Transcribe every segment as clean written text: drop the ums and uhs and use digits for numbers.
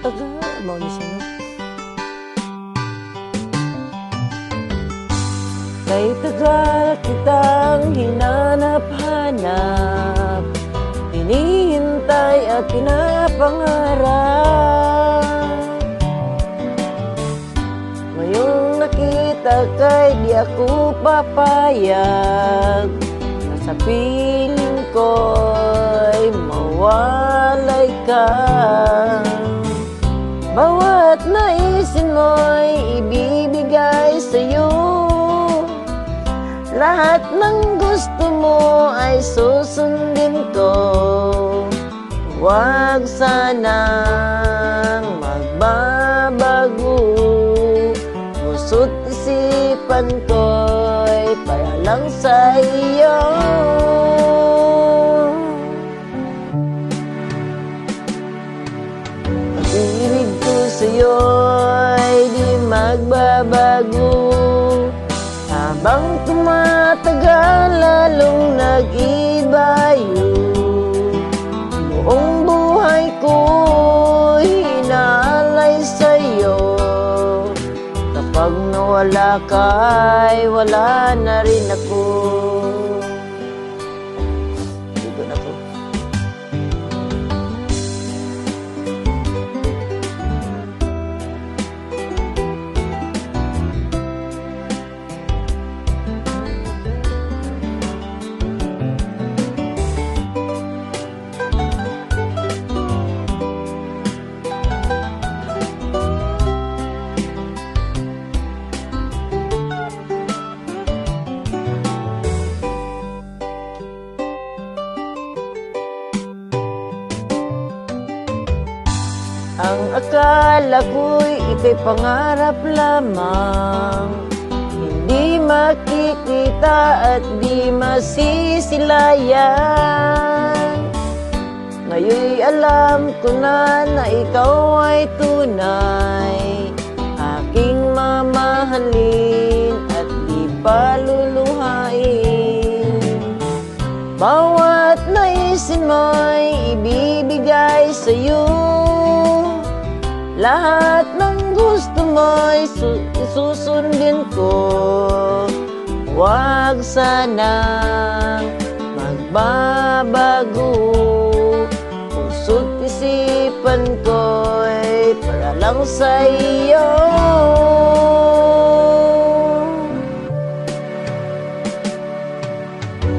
tagal mo ni siya, no? Kay tagal kitang hinanap-hanap, hinihintay at pinapangarap. Ngayong nakita kay di ako papayag, nasa piling ko'y mawalay ka. Bawat naisin mo'y ibibigay sa'yo, lahat ng gusto mo ay susundin ko. Huwag sanang magbabago, puso't isipan ko'y para lang sa iyo. Pag-ibig ko sa'yo'y di magbabago, habang tumatagal lalong nag-ibayo. Buong buhay ko'y inaalay sa'yo, kapag nawala ka ay wala na rin ako. Dito na po. Ang akala ko'y ika'y pangarap lamang, hindi makikita at di masisilayan. Ngayon'y alam ko na ikaw ay tunay, aking mamahalin at di paluluhain. Bawat naisin mo'y ibibigay sa'yo, lahat ng gusto mo'y susundin ko. Huwag sanang magbabago, puso't isipan ko'y para lang sa iyo.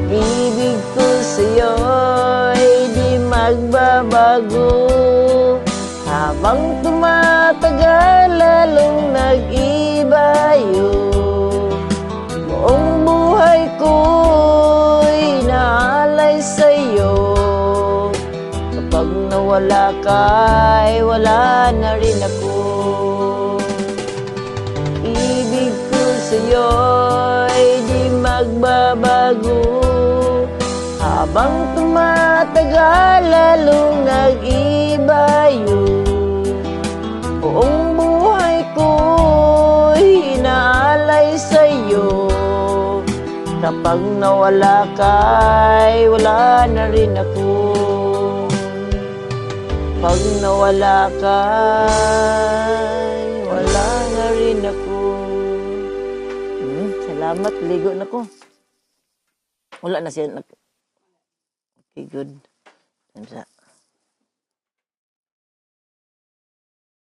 Ibig ko sa'yo'y di magbabago, habang tumatagal lalong nag-ibayo. Buong buhay ko'y inaalay sa'yo, kapag nawala ka ay wala na rin ako. Ibig ko sa'yo'y di magbabago, habang tumatagal lalong nag-ibayo. Buong buhay ko'y inaalay sa'yo, kapag nawala ka ay wala na rin ako. Pag nawala ka ay wala na rin ako. Salamat, ligo na ko. Wala na siya. Okay, good.